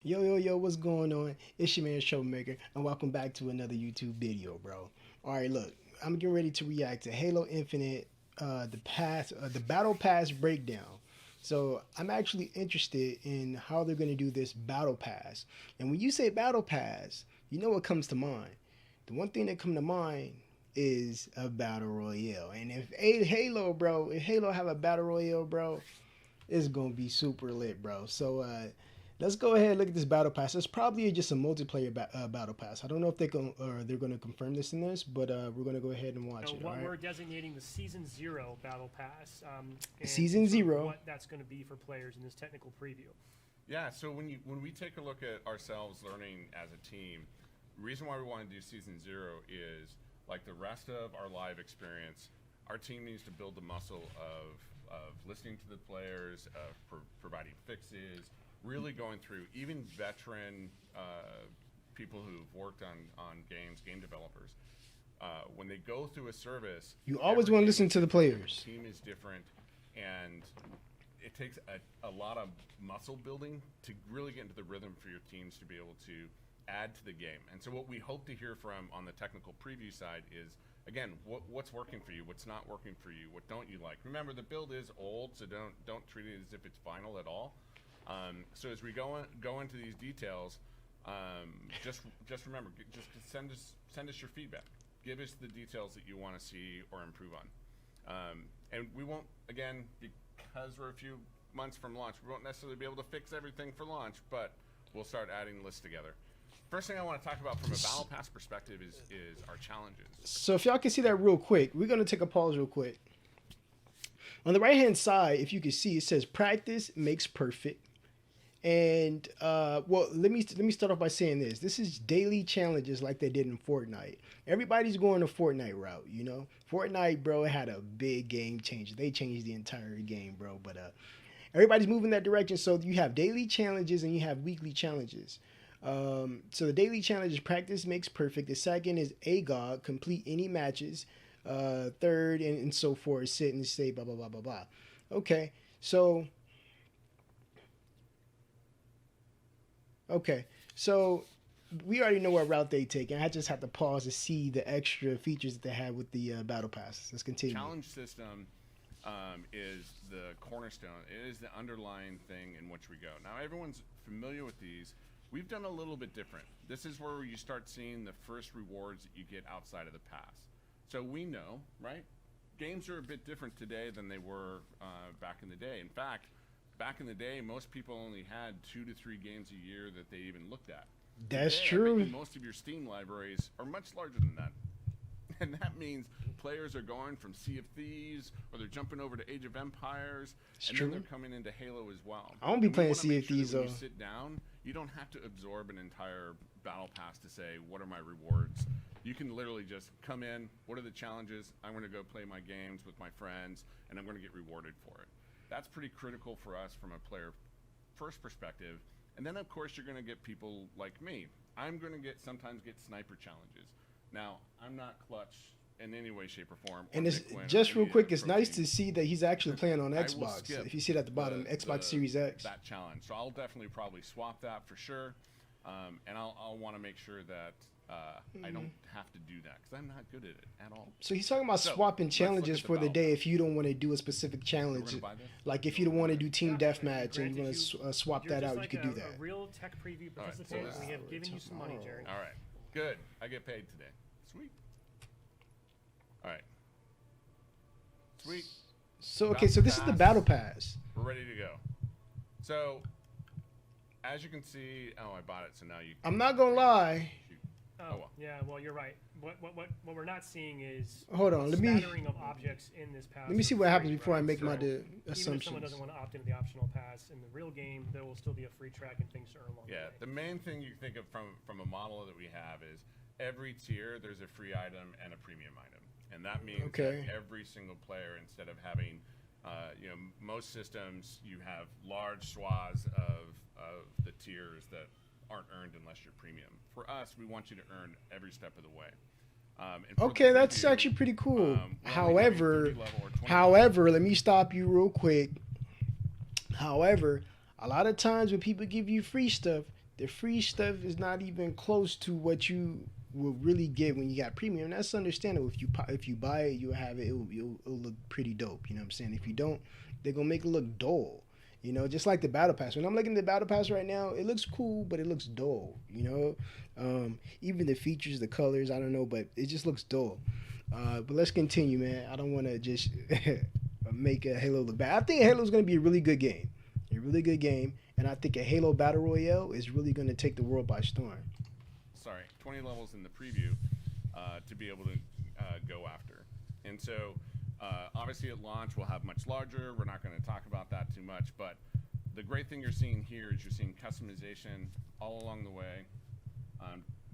Yo, yo, yo, what's going on? It's your man, Troublemaker, and welcome back to another YouTube video, bro. Alright, look, I'm getting ready to react to Halo Infinite, the Battle Pass breakdown. So, I'm actually interested in how they're going to do this Battle Pass. And when you say Battle Pass, you know what comes to mind. The one thing that comes to mind is a Battle Royale. And if Halo have a Battle Royale, bro, it's gonna be super lit, bro. So let's go ahead and look at this battle pass. It's probably just a multiplayer battle pass. I don't know if they're gonna confirm this in this, but we're gonna go ahead and watch So it. what All right. we're designating the Season 0 Battle Pass, and Season sort of 0. what that's going to be for players in this technical preview. Yeah, so when we take a look at ourselves learning as a team, the reason why we want to do season 0 is like the rest of our live experience, our team needs to build the muscle of listening to the players, of providing fixes, really going through even veteran people who've worked on games, game developers. When they go through a service, You always every want to game listen is to the different, players. every team is different, and it takes a lot of muscle building to really get into the rhythm for your teams to be able to add to the game. And so what we hope to hear from on the technical preview side is, again, what's working for you, what's not working for you, what don't you like. Remember, the build is old, so don't treat it as if it's final at all. So as we go into these details, just remember, just send us your feedback. Give us the details that you want to see or improve on. And we won't, again, because we're a few months from launch, we won't necessarily be able to fix everything for launch, but we'll start adding lists together. First thing I want to talk about from a Battle Pass perspective is our challenges. So if y'all can see that real quick, we're gonna take a pause real quick. On the right hand side, if you can see, it says practice makes perfect. And well, let me start off by saying this. This is daily challenges like they did in Fortnite. Everybody's going the Fortnite route, you know. Fortnite, bro, had a big game changer. They changed the entire game, bro. But everybody's moving that direction. So you have daily challenges and you have weekly challenges. So the daily challenge is practice makes perfect. The second is AGOG, complete any matches. Third and so forth, sit and stay, blah blah blah blah blah. Okay, so Okay, so we already know what route they take, and I just have to pause to see the extra features that they have with the battle passes. Let's continue. Challenge system is the cornerstone. It is the underlying thing in which we go. Now, everyone's familiar with these. We've done a little bit different. This is where you start seeing the first rewards that you get outside of the pass. So we know, right? Games are a bit different today than they were back in the day. In fact, back in the day, most people only had 2 to 3 games a year that they even looked at. That's Today, true. most of your Steam libraries are much larger than that. And that means players are going from Sea of Thieves, or they're jumping over to Age of Empires, It's and true. then they're coming into Halo as well. I won't be And we playing wanna Sea make of sure that Thieves, when though. you sit down, you don't have to absorb an entire battle pass to say, what are my rewards? You can literally just come in, what are the challenges? I'm going to go play my games with my friends, and I'm going to get rewarded for it. That's pretty critical for us from a player first perspective. And then, of course, you're going to get people like me. I'm going to sometimes get sniper challenges. Now, I'm not clutch in any way, shape, or form. And it's just real quick. It's nice to see that he's actually playing on I will Xbox. skip If you see it at the bottom, Xbox Series X. that challenge. So I'll definitely probably swap that for sure, and I'll want to make sure that I don't have to do that because I'm not good at it at all. So he's talking about So, swapping let's look challenges at the for the battle day pass. if you don't want to do a specific challenge. We're gonna buy this? Like if you don't want to do team Yeah, deathmatch and you want granted, to swap you're that just out, like you could do a that. real tech preview All right, participant. so We have given you some money, Jerry. All right, good. I get paid today. Sweet. All right. Sweet. So okay, so this is the battle pass. We're ready to go. So, as you can see, oh, I bought it, so now you. I'm not gonna lie. Oh, well. yeah. Well, you're right. What we're not seeing is Hold on, let me smattering of objects in this pass. let me see for what happens free, before I right? make my So even if someone assumptions. doesn't want to opt into the optional pass in the real game, there will still be a free track and things to earn along Yeah, the the way. main thing you think of from a model that we have is every tier there's a free item and a premium item, and that means Okay. that every single player, instead of having, most systems you have large swaths of the tiers that aren't earned unless you're premium. For us, we want you to earn every step of the way. And for the Okay, that's preview, actually pretty cool. we're only having However, 30 level or 20 level. however, let me stop you real quick. However, a lot of times when people give you free stuff, the free stuff is not even close to what you will really get when you got premium. And that's understandable. If you buy it, you'll have it. It'll look pretty dope. You know what I'm saying? If you don't, they're gonna make it look dull. You know, just like the battle pass. When I'm looking at the battle pass right now, it looks cool, but it looks dull. You know, even the features, the colors, I don't know, but it just looks dull. But let's continue, man. I don't want to just make a Halo look bad. I think Halo's going to be a really good game. A really good game. And I think a Halo Battle Royale is really going to take the world by storm. Sorry, 20 levels in the preview to be able to go after. And so, obviously at launch we'll have much larger. We're not going to talk about that too much. But the great thing you're seeing here is you're seeing customization all along the way.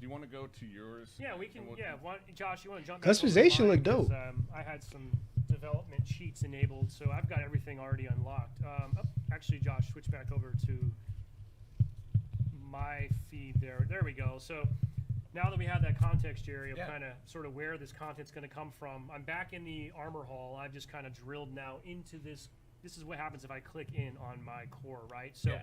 Do you want to go to yours? Yeah, we can. Josh, you want to jump? Customization look dope. I had some development sheets enabled, so I've got everything already unlocked. Actually, Josh, switch back over to my feed there. There we go. So now that we have that context, Jerry, of kind of sort of where this content's going to come from, I'm back in the armor hall. I've just kind of drilled now into this. This is what happens if I click in on my core, right? So. Yeah.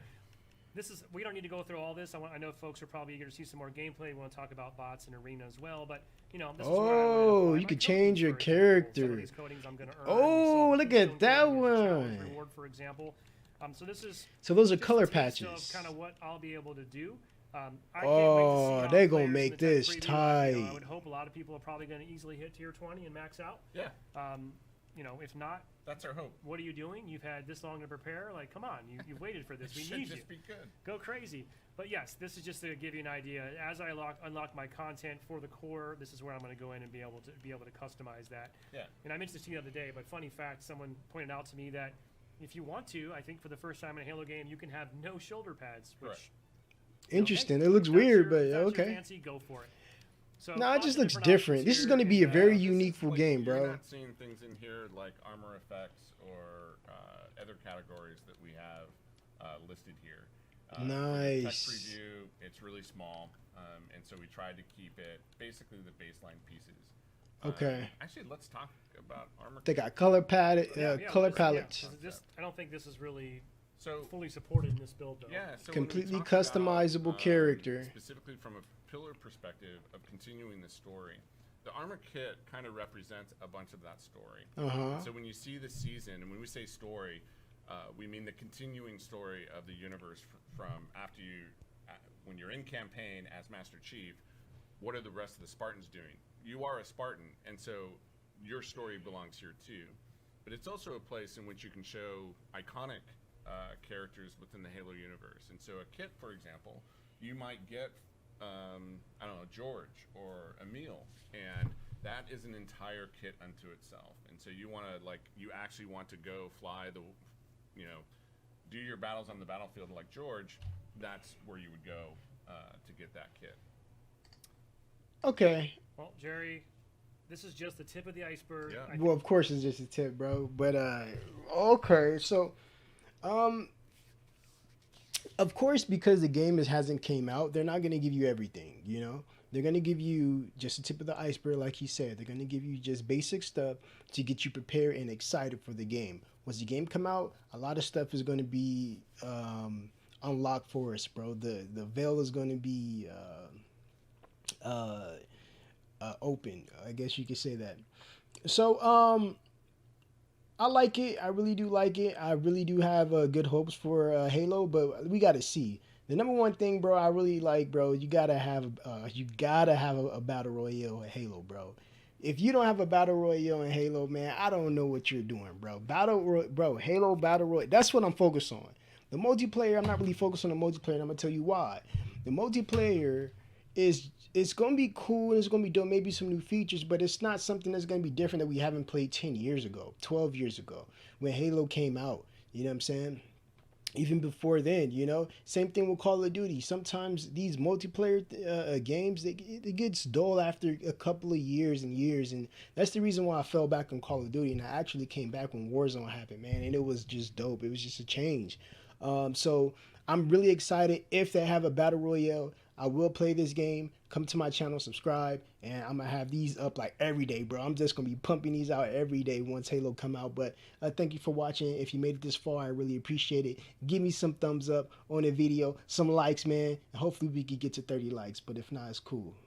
We don't need to go through all this. I know folks are probably eager to see some more gameplay. We want to talk about bots and arena as well, but you know, this is where you can change your character. Some of these coatings I'm going to earn. Oh, look at that one. Reward, for example. So those are color patches. Of kind of what I'll be able to do. They're gonna make this tight. I would hope a lot of people are probably going to easily hit tier 20 and max out. Yeah. You know, if not, that's our hope. What are you doing? You've had this long to prepare. Like, come on, you've waited for this. We need you. Just be good. Go crazy. But yes, this is just to give you an idea. As I unlock my content for the core, this is where I'm going to go in and be able to customize that. Yeah. And I mentioned this to you the other day, but funny fact, someone pointed out to me that if you want to, I think for the first time in a Halo game, you can have no shoulder pads. Which, interesting. It looks weird, but okay. Fancy, go for it. So no, it just looks different. This is going to be a very unique game, bro. You're not seeing things in here like armor effects or other categories that we have listed here. Nice. Tech preview, it's really small, and so we tried to keep it basically the baseline pieces. Okay. Actually, let's talk about armor. They got color palettes. I don't think this is really fully supported in this build, though. Yeah. So completely customizable character. Specifically from a pillar perspective of continuing the story, the armor kit kind of represents a bunch of that story. So when you see the season, and when we say story, we mean the continuing story of the universe from after you, when you're in campaign as Master Chief. What are the rest of the Spartans doing? You are a Spartan, and so your story belongs here too. But it's also a place in which you can show iconic characters within the Halo universe. And so a kit, for example, you might get I don't know, George or Emil, and that is an entire kit unto itself. And so you want to you actually want to go fly do your battles on the battlefield like George. That's where you would go to get that kit. Okay. Well, Jerry, this is just the tip of the iceberg. Yeah. Well, of course it's just a tip, bro. But okay, so of course, because the game hasn't came out, they're not going to give you everything, you know? They're going to give you just the tip of the iceberg, like you said. They're going to give you just basic stuff to get you prepared and excited for the game. Once the game come out, a lot of stuff is going to be unlocked for us, bro. The veil is going to be open. I guess you could say that. So, I like it. I really do like it. I really do have good hopes for Halo, but we got to see. The number one thing, bro, I really like, bro, you gotta have a battle royale in Halo, bro. If you don't have a battle royale in Halo, man, I don't know what you're doing, bro. Halo battle royale. That's what I'm focused on. The multiplayer, I'm not really focused on the multiplayer, and I'm gonna tell you why. The multiplayer it's gonna be cool and it's gonna be dope, maybe some new features, but it's not something that's gonna be different that we haven't played 10 years ago, 12 years ago, when Halo came out. You know what I'm saying? Even before then, you know? Same thing with Call of Duty. Sometimes these multiplayer games, it gets dull after a couple of years and years, and that's the reason why I fell back on Call of Duty, and I actually came back when Warzone happened, man, and it was just dope. It was just a change. So I'm really excited. If they have a battle royale, I will play this game. Come to my channel, subscribe, and I'm gonna have these up like every day, bro. I'm just gonna be pumping these out every day once Halo come out. But thank you for watching. If you made it this far, I really appreciate it. Give me some thumbs up on the video, some likes, man. And hopefully we can get to 30 likes. But if not, it's cool.